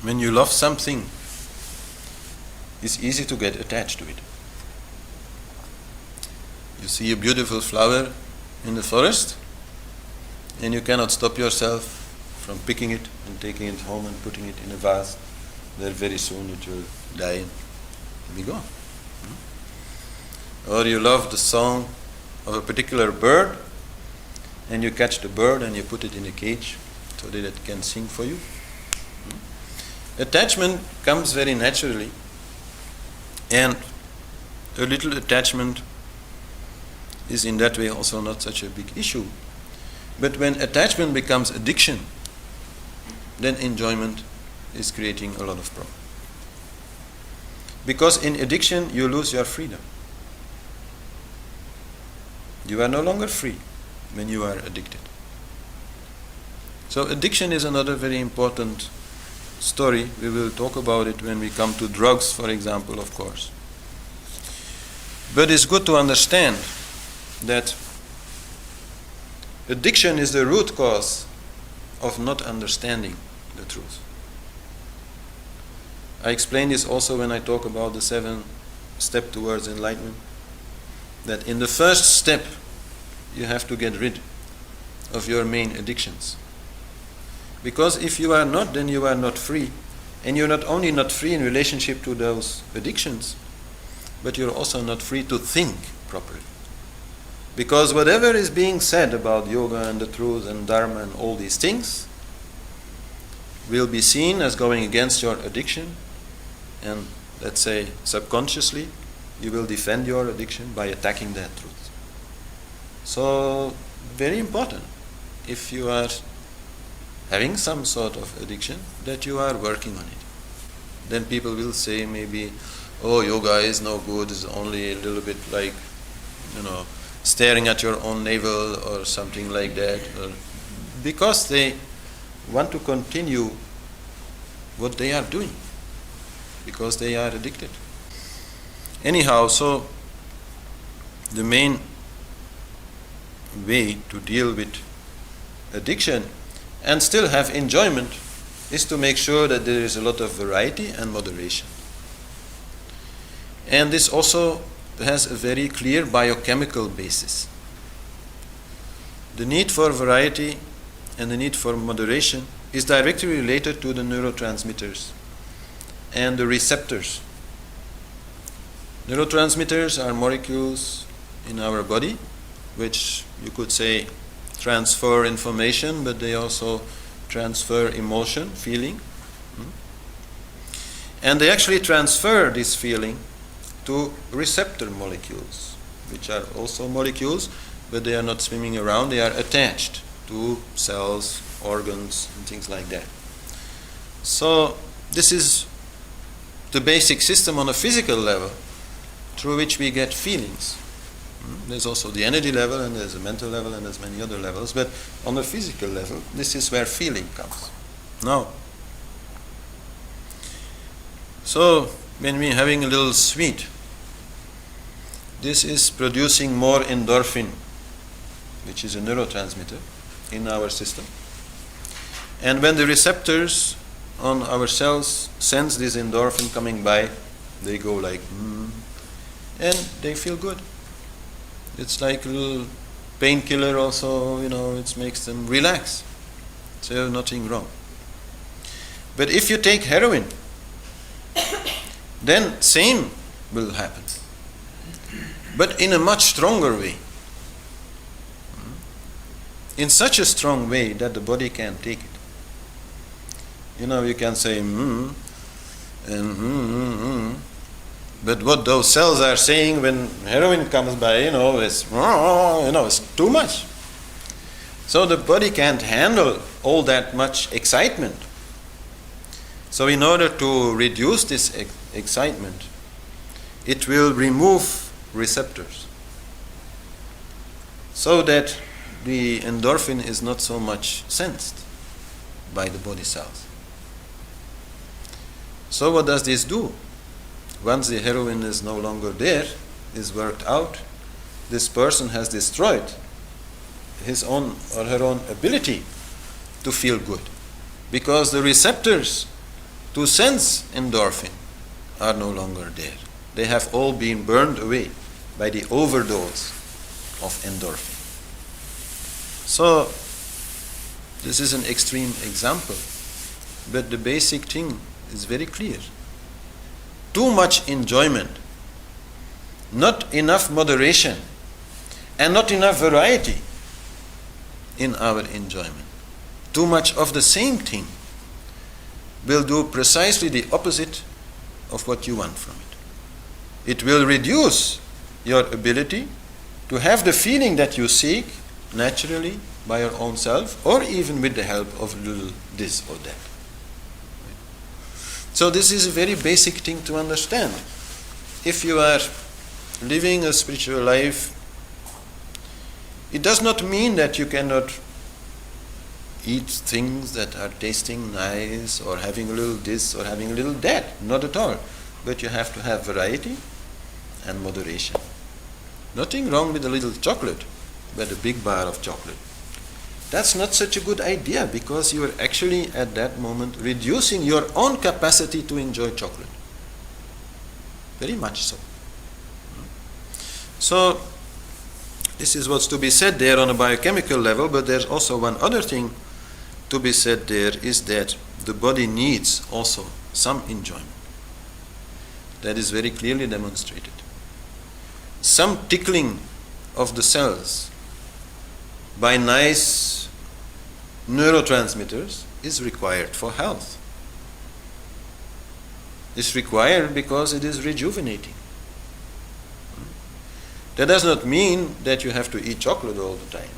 When you love something, it's easy to get attached to it. You see a beautiful flower in the forest, and you cannot stop yourself from picking it and taking it home and putting it in a vase. There very soon it will die and be gone. Or you love the song of a particular bird, and you catch the bird and you put it in a cage so that it can sing for you. Attachment comes very naturally, and a little attachment is in that way also not such a big issue. But when attachment becomes addiction, then enjoyment is creating a lot of problems. Because in addiction you lose your freedom. You are no longer free when you are addicted. So addiction is another very important story. We will talk about it when we come to drugs, for example, of course. But it's good to understand that addiction is the root cause of not understanding the truth. I explain this also when I talk about the 7 steps towards enlightenment. That in the first step, you have to get rid of your main addictions. Because if you are not, then you are not free. And you're not only not free in relationship to those addictions, but you're also not free to think properly. Because whatever is being said about yoga and the truth and dharma and all these things will be seen as going against your addiction, and let's say subconsciously you will defend your addiction by attacking that truth. So very important, if you are having some sort of addiction, that you are working on it. Then people will say maybe, oh, yoga is no good, it's only a little bit like, staring at your own navel or something like that. Because they want to continue what they are doing, because they are addicted. Anyhow, so the main way to deal with addiction and still have enjoyment is to make sure that there is a lot of variety and moderation. And this also has a very clear biochemical basis. The need for variety and the need for moderation is directly related to the neurotransmitters and the receptors. Neurotransmitters are molecules in our body which you could say transfer information, but they also transfer emotion, feeling. And they actually transfer this feeling to receptor molecules, which are also molecules, but they are not swimming around, they are attached to cells, organs, and things like that. So this is the basic system on a physical level through which we get feelings. There's also the energy level, and there's a mental level, and there's many other levels, but on a physical level, this is where feeling comes. Now, so when we're having a little sweet, this is producing more endorphin, which is a neurotransmitter in our system. And when the receptors on our cells sense this endorphin coming by, they go like, and they feel good. It's like a little painkiller also, it makes them relax. So nothing wrong. But if you take heroin, then same will happen. But in a much stronger way. In such a strong way that the body can't take it. You can say and but what those cells are saying when heroin comes by, it's too much. So the body can't handle all that much excitement. So in order to reduce this excitement, it will remove receptors so that the endorphin is not so much sensed by the body cells. So what does this do? Once the heroin is no longer there, is worked out, this person has destroyed his own or her own ability to feel good, because the receptors to sense endorphin are no longer there. They have all been burned away by the overdose of endorphin. So, this is an extreme example, but the basic thing is very clear. Too much enjoyment, not enough moderation, and not enough variety in our enjoyment. Too much of the same thing will do precisely the opposite of what you want from it. It will reduce your ability to have the feeling that you seek naturally by your own self, or even with the help of a little this or that. So this is a very basic thing to understand. If you are living a spiritual life, it does not mean that you cannot eat things that are tasting nice, or having a little this or having a little that. Not at all. But you have to have variety and moderation. Nothing wrong with a little chocolate, but a big bar of chocolate. That's not such a good idea, because you are actually at that moment reducing your own capacity to enjoy chocolate. Very much so. So, this is what's to be said there on a biochemical level, but there's also one other thing to be said there, is that the body needs also some enjoyment. That is very clearly demonstrated. Some tickling of the cells by nice neurotransmitters is required for health. It's required because it is rejuvenating. That does not mean that you have to eat chocolate all the time,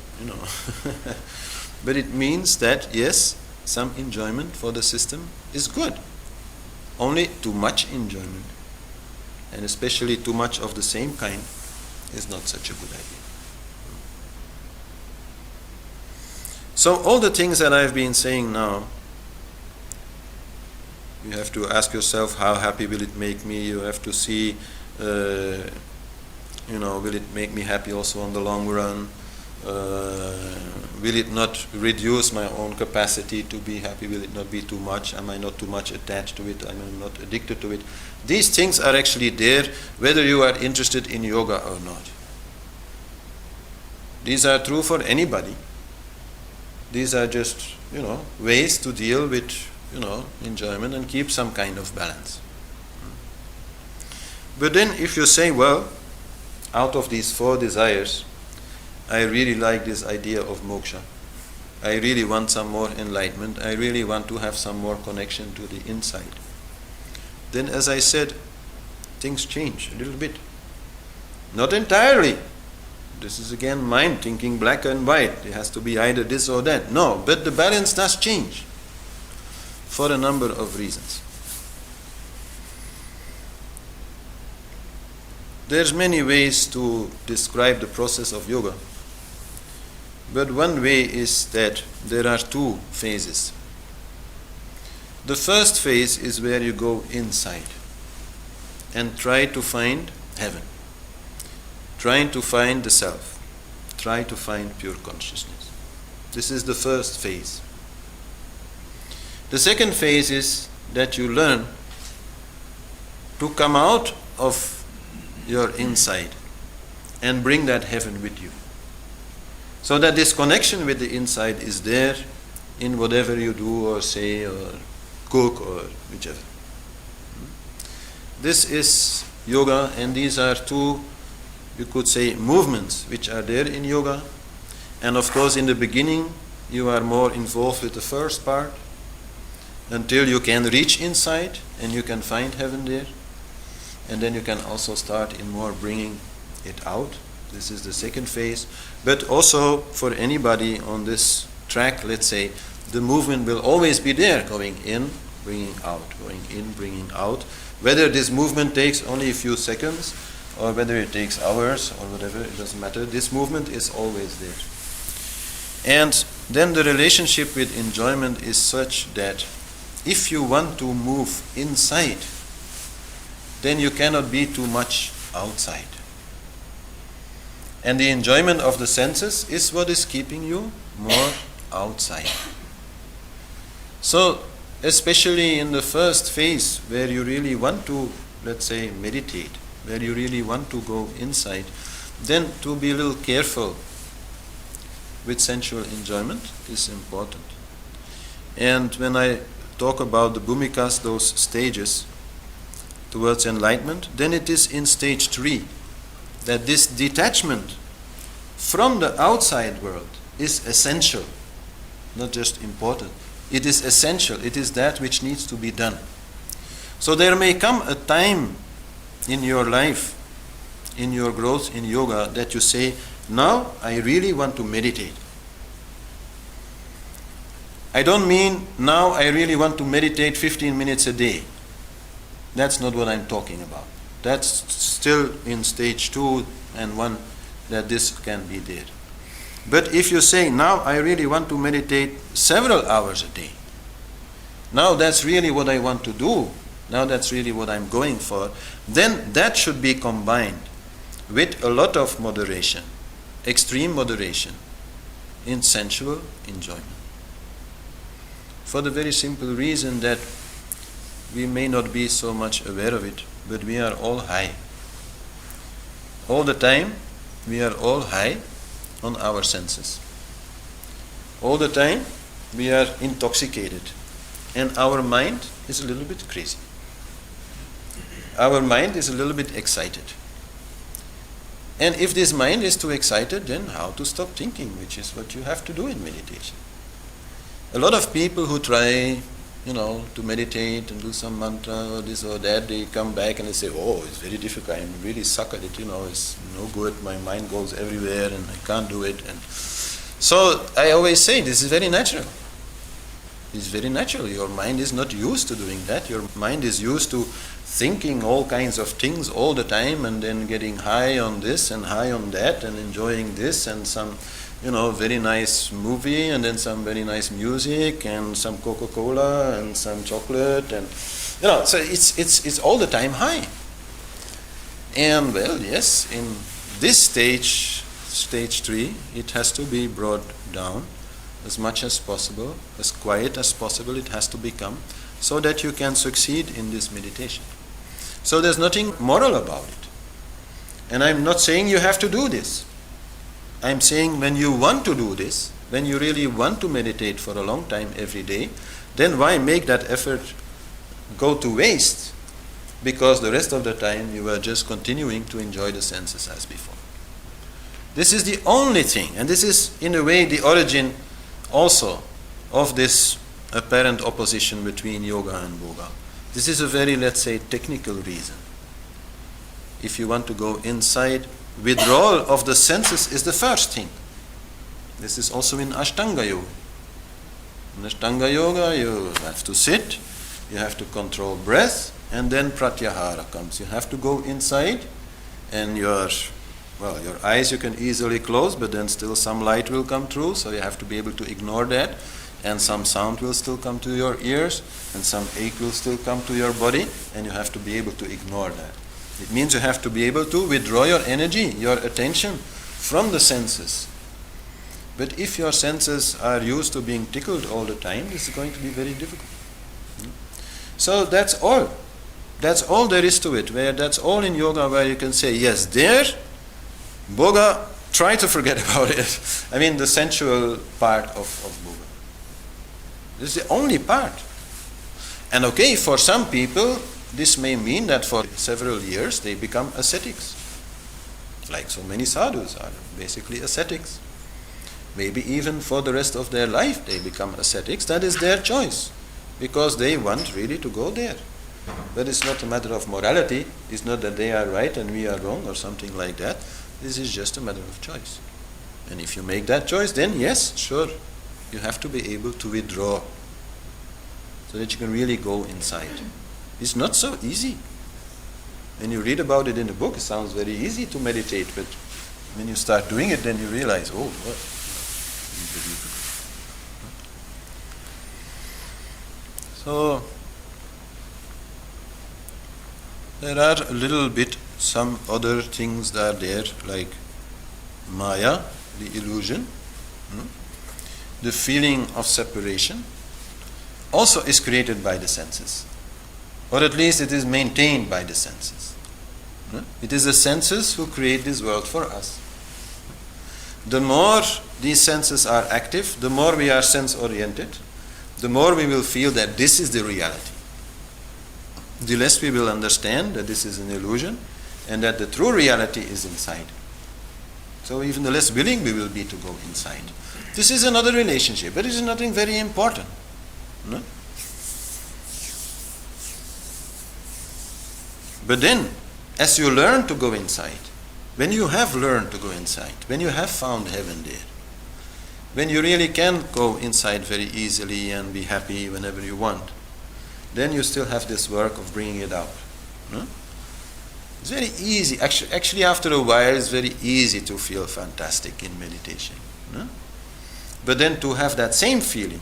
But it means that, yes, some enjoyment for the system is good. Only too much enjoyment, and especially too much of the same kind, is not such a good idea. So all the things that I've been saying now, you have to ask yourself, how happy will it make me? You have to see, will it make me happy also on the long run? Will it not reduce my own capacity to be happy? Will it not be too much? Am I not too much attached to it? Am I not addicted to it? These things are actually there whether you are interested in yoga or not. These are true for anybody. These are just, ways to deal with, enjoyment and keep some kind of balance. But then if you say, well, out of these 4 desires, I really like this idea of moksha. I really want some more enlightenment. I really want to have some more connection to the inside. Then, as I said, things change a little bit. Not entirely. This is again mind thinking black and white. It has to be either this or that. No, but the balance does change for a number of reasons. There's many ways to describe the process of yoga. But one way is that there are 2 phases. The first phase is where you go inside and try to find heaven, trying to find the self, try to find pure consciousness. This is the first phase. The second phase is that you learn to come out of your inside and bring that heaven with you. So that this connection with the inside is there in whatever you do or say or cook or whichever. This is yoga, and these are 2, you could say, movements which are there in yoga. And of course in the beginning you are more involved with the first part until you can reach inside and you can find heaven there. And then you can also start in more bringing it out. This is the second phase. But also for anybody on this track, let's say, the movement will always be there, going in, bringing out, going in, bringing out. Whether this movement takes only a few seconds or whether it takes hours or whatever, it doesn't matter. This movement is always there. And then the relationship with enjoyment is such that if you want to move inside, then you cannot be too much outside. And the enjoyment of the senses is what is keeping you more outside. So especially in the first phase where you really want to, let's say, meditate, where you really want to go inside, then to be a little careful with sensual enjoyment is important. And when I talk about the bhumikas, those stages towards enlightenment, then it is in stage 3 that this detachment from the outside world is essential, not just important. It is essential. It is that which needs to be done. So there may come a time in your life, in your growth in yoga, that you say, now I really want to meditate. I don't mean now I really want to meditate 15 minutes a day. That's not what I'm talking about. That's still in stage 2 and 1 that this can be there. But if you say, now I really want to meditate several hours a day, now that's really what I want to do, now that's really what I'm going for, then that should be combined with a lot of moderation, extreme moderation in sensual enjoyment. For the very simple reason that we may not be so much aware of it, but we are all high. All the time, we are all high on our senses. All the time, we are intoxicated. And our mind is a little bit crazy. Our mind is a little bit excited. And if this mind is too excited, then how to stop thinking, which is what you have to do in meditation. A lot of people who try, to meditate and do some mantra or this or that, they come back and they say, oh, it's very difficult, I really suck at it, it's no good, my mind goes everywhere and I can't do it. And so I always say, this is very natural. It's very natural. Your mind is not used to doing that. Your mind is used to thinking all kinds of things all the time and then getting high on this and high on that and enjoying this and some very nice movie and then some very nice music and some Coca-Cola and some chocolate and so it's all the time high. And well, yes, in this stage 3, it has to be brought down as much as possible, as quiet as possible it has to become, so that you can succeed in this meditation. So there's nothing moral about it. And I'm not saying you have to do this. I'm saying when you want to do this, when you really want to meditate for a long time every day, then why make that effort go to waste? Because the rest of the time you are just continuing to enjoy the senses as before. This is the only thing, and this is in a way the origin also of this apparent opposition between yoga and bhoga. This is a very, let's say, technical reason. If you want to go inside, withdrawal of the senses is the first thing. This is also in Ashtanga Yoga. In Ashtanga Yoga, you have to sit, you have to control breath, and then pratyahara comes. You have to go inside, and your eyes you can easily close, but then still some light will come through, so you have to be able to ignore that, and some sound will still come to your ears, and some ache will still come to your body, and you have to be able to ignore that. It means you have to be able to withdraw your energy, your attention from the senses. But if your senses are used to being tickled all the time, this is going to be very difficult. So that's all. That's all there is to it. That's all in yoga where you can say, yes, there, Bhoga, try to forget about it. I mean, the sensual part of Bhoga. This is the only part. And okay, for some people, this may mean that for several years they become ascetics. Like so many sadhus are basically ascetics. Maybe even for the rest of their life they become ascetics. That is their choice, because they want really to go there. But it's not a matter of morality. It's not that they are right and we are wrong or something like that. This is just a matter of choice. And if you make that choice, then yes, sure, you have to be able to withdraw so that you can really go inside. It's not so easy. When you read about it in the book, it sounds very easy to meditate, but when you start doing it, then you realize, oh, what? So, there are a little bit some other things that are there, like Maya, the illusion, the feeling of separation, also is created by the senses, or at least it is maintained by the senses. It is the senses who create this world for us. The more these senses are active, the more we are sense-oriented, the more we will feel that this is the reality. The less we will understand that this is an illusion and that the true reality is inside. So even the less willing we will be to go inside. This is another relationship, but it is nothing very important. No? But then, as you learn to go inside, when you have learned to go inside, when you have found heaven there, when you really can go inside very easily and be happy whenever you want, then you still have this work of bringing it out. No? It's very easy. Actually, after a while, it's very easy to feel fantastic in meditation. No? But then to have that same feeling,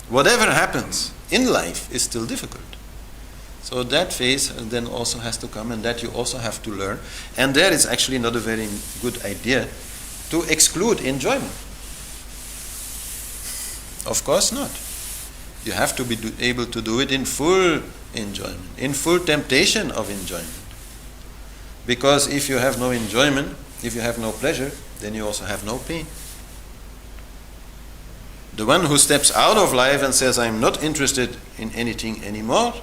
whatever happens in life, is still difficult. So that phase then also has to come, and that you also have to learn. And there is actually not a very good idea to exclude enjoyment. Of course not. You have to be able to do it in full enjoyment, in full temptation of enjoyment. Because if you have no enjoyment, if you have no pleasure, then you also have no pain. The one who steps out of life and says, I'm not interested in anything anymore,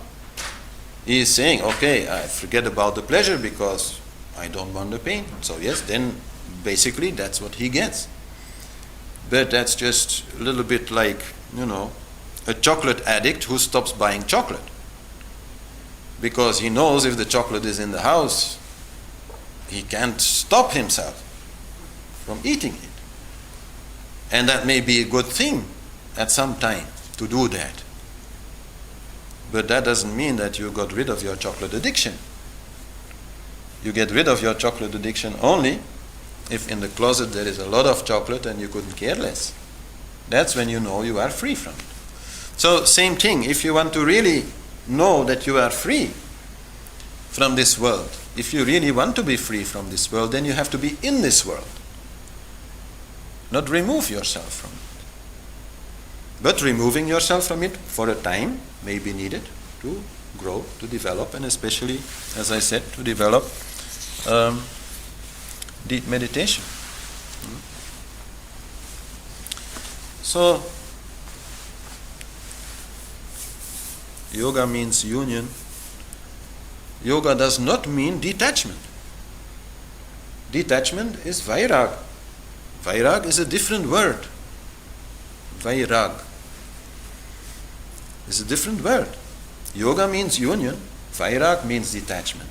he is saying, okay, I forget about the pleasure because I don't want the pain. So yes, then basically that's what he gets. But that's just a little bit like, a chocolate addict who stops buying chocolate. Because he knows if the chocolate is in the house, he can't stop himself from eating it. And that may be a good thing at some time to do that. But that doesn't mean that you got rid of your chocolate addiction. You get rid of your chocolate addiction only if in the closet there is a lot of chocolate and you couldn't care less. That's when you know you are free from it. So same thing, if you want to really know that you are free from this world, if you really want to be free from this world, then you have to be in this world. Not remove yourself from it. But removing yourself from it for a time may be needed to grow, to develop, and especially, as I said, to develop deep meditation. So, yoga means union. Yoga does not mean detachment. Detachment is vairag. Vairag is a different word. Vairag is a different word. Yoga means union. Vairag means detachment.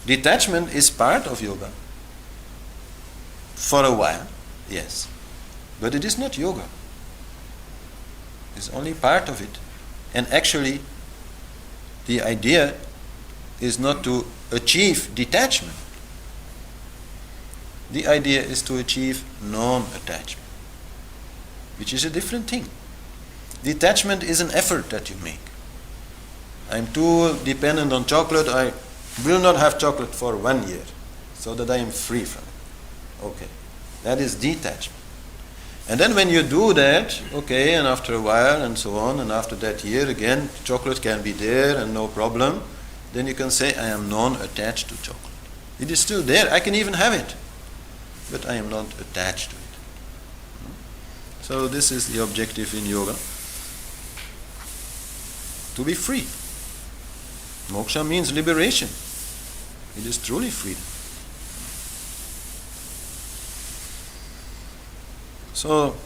Detachment is part of yoga. For a while, yes. But it is not yoga. It's only part of it. And actually, the idea is not to achieve detachment. The idea is to achieve non-attachment, which is a different thing. Detachment is an effort that you make. I'm too dependent on chocolate, I will not have chocolate for 1 year, so that I am free from it. Okay, that is detachment. And then when you do that, okay, and after a while and so on, and after that year again, chocolate can be there and no problem, then you can say, I am non-attached to chocolate. It is still there, I can even have it, but I am not attached to it. So this is the objective in yoga, to be free. Moksha means liberation. It is truly freedom. So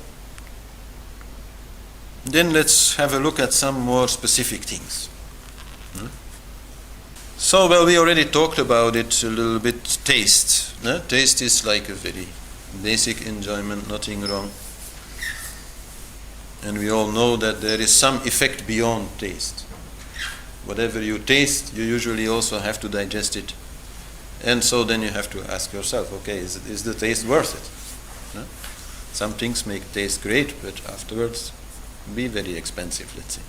then let's have a look at some more specific things. So, well, we already talked about it a little bit, taste. Taste is like a very basic enjoyment, nothing wrong. And we all know that there is some effect beyond taste. Whatever you taste, you usually also have to digest it. And so then you have to ask yourself, okay, is the taste worth it? No? Some things make taste great, but afterwards be very expensive, let's say.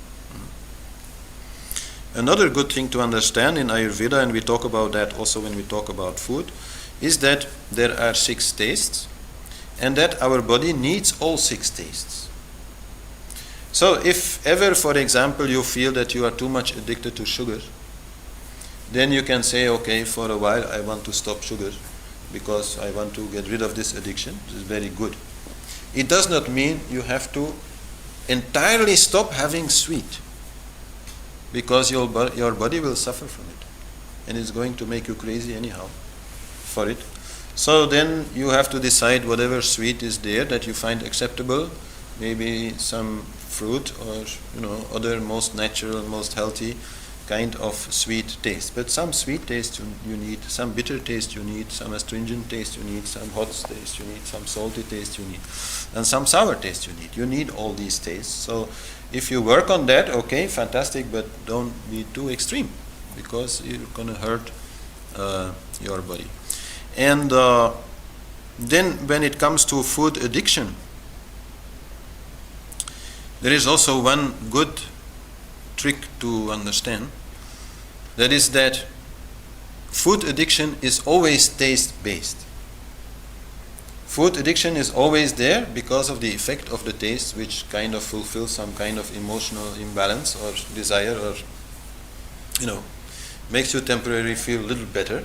Another good thing to understand in Ayurveda, and we talk about that also when we talk about food, is that there are 6 tastes, and that our body needs all 6 tastes. So if ever, for example, you feel that you are too much addicted to sugar, then you can say, okay, for a while I want to stop sugar because I want to get rid of this addiction. This is very good. It does not mean you have to entirely stop having sweet, because your body will suffer from it and it's going to make you crazy anyhow for it. So then you have to decide whatever sweet is there that you find acceptable, maybe some fruit or other most natural, most healthy kind of sweet taste. But some sweet taste you need, some bitter taste you need, some astringent taste you need, some hot taste you need, some salty taste you need, and some sour taste you need. You need all these tastes. So if you work on that, okay, fantastic, but don't be too extreme, because you're going to hurt your body. And then when it comes to food addiction, there is also one good trick to understand. That is that food addiction is always taste-based. Food addiction is always there because of the effect of the taste, which kind of fulfills some kind of emotional imbalance or desire, or makes you temporarily feel a little better,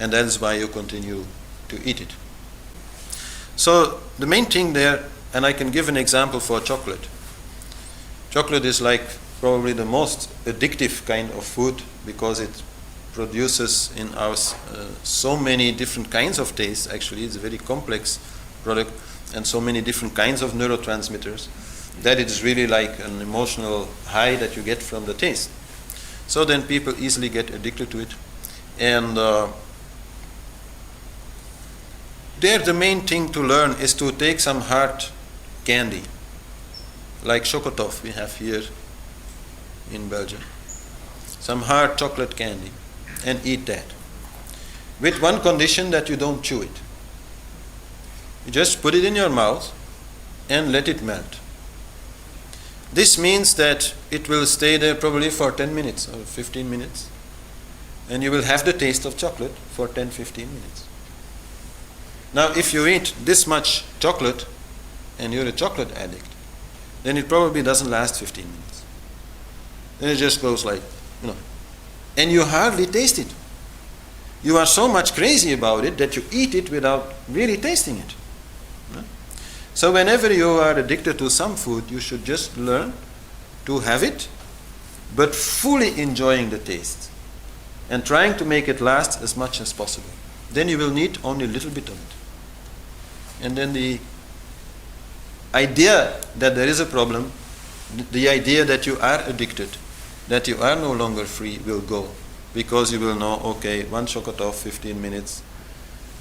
and that is why you continue to eat it. So the main thing there, and I can give an example for chocolate. Chocolate is like probably the most addictive kind of food, because it produces in us so many different kinds of tastes. Actually, it's a very complex product, and so many different kinds of neurotransmitters, that it is really like an emotional high that you get from the taste. So then people easily get addicted to it. And there the main thing to learn is to take some hard candy, like chocotoff we have here in Belgium, some hard chocolate candy, and eat that, with one condition, that you don't chew it. You just put it in your mouth and let it melt. This means that it will stay there probably for 10 minutes or 15 minutes, and you will have the taste of chocolate for 10-15 minutes. Now if you eat this much chocolate and you're a chocolate addict, then it probably doesn't last 15 minutes. Then it just goes like, and you hardly taste it. You are so much crazy about it that you eat it without really tasting it. So whenever you are addicted to some food, you should just learn to have it, but fully enjoying the taste and trying to make it last as much as possible. Then you will need only a little bit of it. And then the idea that there is a problem, the idea that you are addicted, that you are no longer free, will go, because you will know, okay, one chocotoff 15 minutes,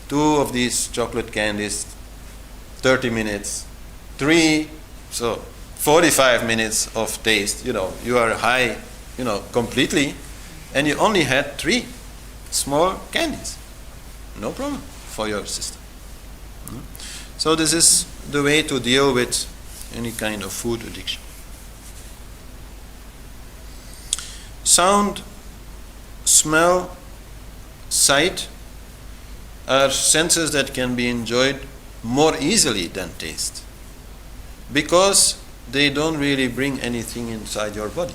two of these chocolate candies 30 minutes, three, so 45 minutes of taste, you are high, completely, and you only had 3 small candies. No problem for your system. So this is the way to deal with any kind of food addiction. Sound, smell, sight are senses that can be enjoyed more easily than taste, because they don't really bring anything inside your body.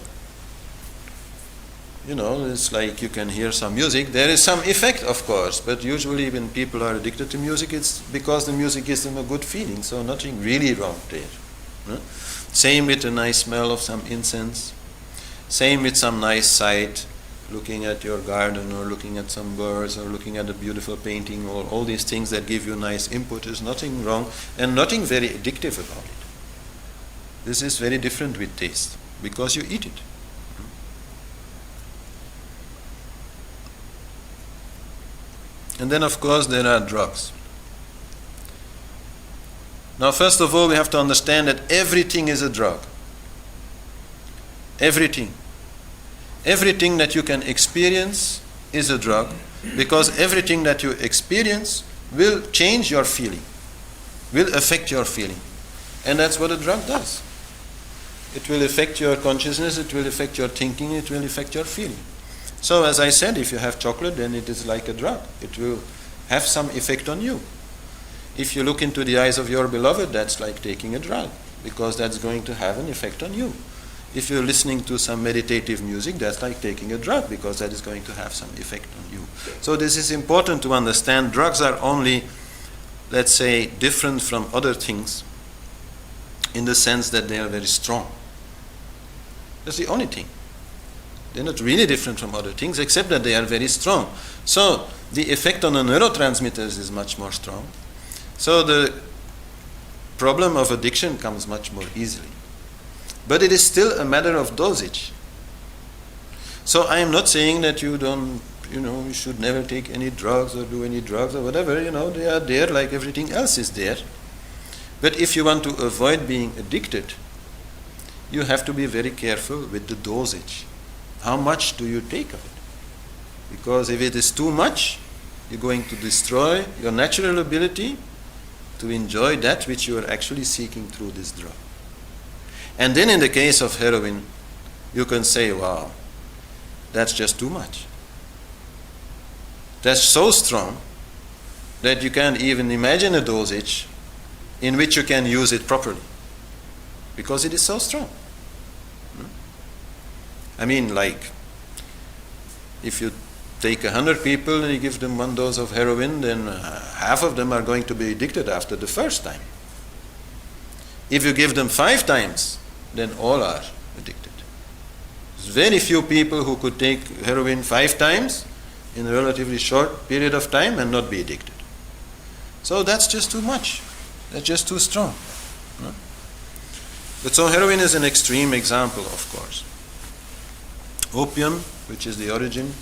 It's like you can hear some music. There is some effect, of course, but usually when people are addicted to music, it's because the music gives them a good feeling, so nothing really wrong there. Same with a nice smell of some incense. Same with some nice sight, looking at your garden or looking at some birds or looking at a beautiful painting, or all these things that give you nice input. There's nothing wrong and nothing very addictive about it. This is very different with taste, because you eat it. And then of course there are drugs. Now first of all we have to understand that everything is a drug. Everything. Everything that you can experience is a drug, because everything that you experience will change your feeling, will affect your feeling. And that's what a drug does. It will affect your consciousness, it will affect your thinking, it will affect your feeling. So as I said, if you have chocolate, then it is like a drug. It will have some effect on you. If you look into the eyes of your beloved, that's like taking a drug. because that's going to have an effect on you. If you're listening to some meditative music, that's like taking a drug, because that is going to have some effect on you. So this is important to understand. Drugs are only, let's say, different from other things in the sense that they are very strong. That's the only thing. They're not really different from other things, except that they are very strong. So the effect on the neurotransmitters is much more strong. So the problem of addiction comes much more easily. But it is still a matter of dosage. So I am not saying that you don't, you should never take any drugs or do any drugs or whatever. They are there like everything else is there. But if you want to avoid being addicted, you have to be very careful with the dosage. How much do you take of it? Because if it is too much, you're going to destroy your natural ability to enjoy that which you are actually seeking through this drug. And then in the case of heroin, you can say, wow, that's just too much. That's so strong that you can't even imagine a dosage in which you can use it properly, because it is so strong. I mean, like, if you take 100 people and you give them one dose of heroin, then half of them are going to be addicted after the first time. If you give them 5 times, then all are addicted. There's very few people who could take heroin 5 times in a relatively short period of time and not be addicted. So that's just too much. That's just too strong. No? But so heroin is an extreme example, of course. Opium, which is the origin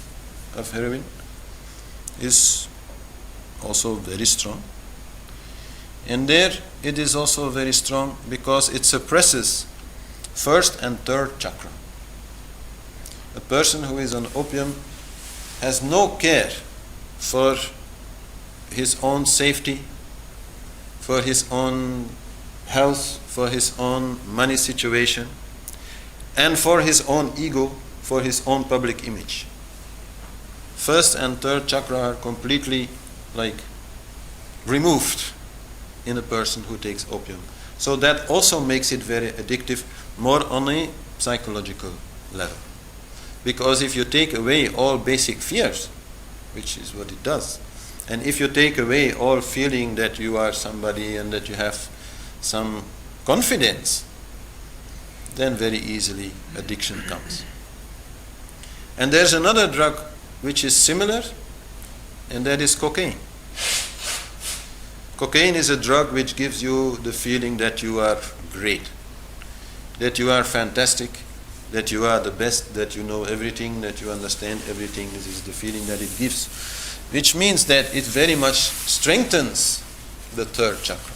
of heroin, is also very strong. And there it is also very strong because it suppresses first and third chakra. A person who is on opium has no care for his own safety, for his own health, for his own money situation, and for his own ego, for his own public image. First and third chakra are completely removed in a person who takes opium. So that also makes it very addictive, more on a psychological level. Because if you take away all basic fears, which is what it does, and if you take away all feeling that you are somebody and that you have some confidence, then very easily addiction comes. And there's another drug which is similar, and that is cocaine. Cocaine is a drug which gives you the feeling that you are great, that you are fantastic, that you are the best, that you know everything, that you understand everything. This is the feeling that it gives, which means that it very much strengthens the third chakra.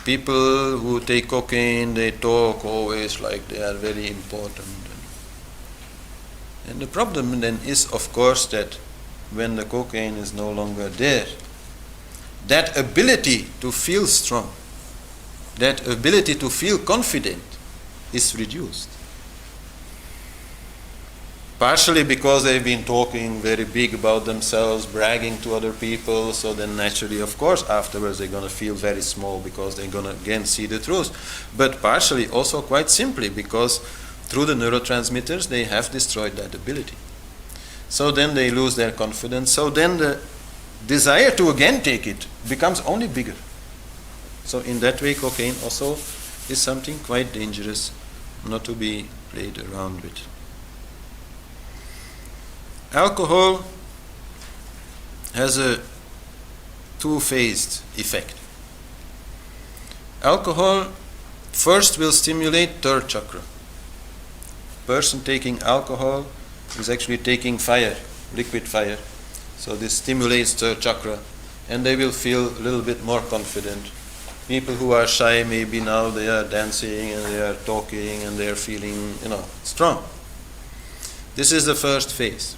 People who take cocaine, they talk always like they are very important. And the problem then is, of course, that when the cocaine is no longer there, that ability to feel strong, that ability to feel confident is reduced. Partially because they've been talking very big about themselves, bragging to other people, so then naturally, of course, afterwards they're going to feel very small because they're going to again see the truth. But partially also quite simply because through the neurotransmitters they have destroyed that ability. So then they lose their confidence. So then the desire to again take it becomes only bigger. So in that way, cocaine also is something quite dangerous, not to be played around with. Alcohol has a two-phased effect. Alcohol first will stimulate third chakra. Person taking alcohol is actually taking fire, liquid fire. So this stimulates third chakra, and they will feel a little bit more confident. People who are shy, maybe now they are dancing and they are talking and they are feeling, strong. This is the first phase.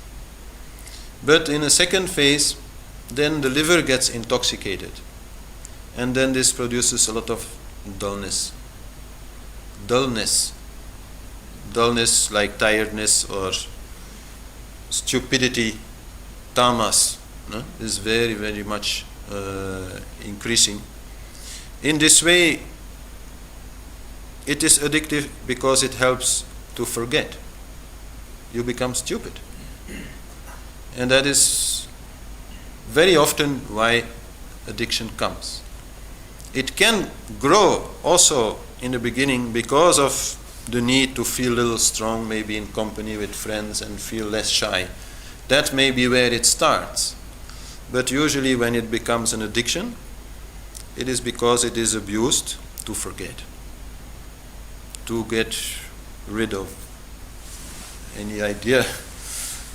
But in a second phase, then the liver gets intoxicated, and then this produces a lot of dullness. Dullness like tiredness or stupidity, tamas, is very, very much increasing. In this way, it is addictive because it helps to forget. You become stupid. And that is very often why addiction comes. It can grow also in the beginning because of the need to feel a little strong, maybe in company with friends, and feel less shy. That may be where it starts. But usually when it becomes an addiction, it is because it is abused to forget, to get rid of any idea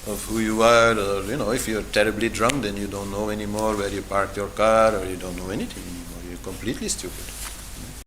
of who you are, or if you're terribly drunk, then you don't know anymore where you park your car, or you don't know anything anymore. You're completely stupid.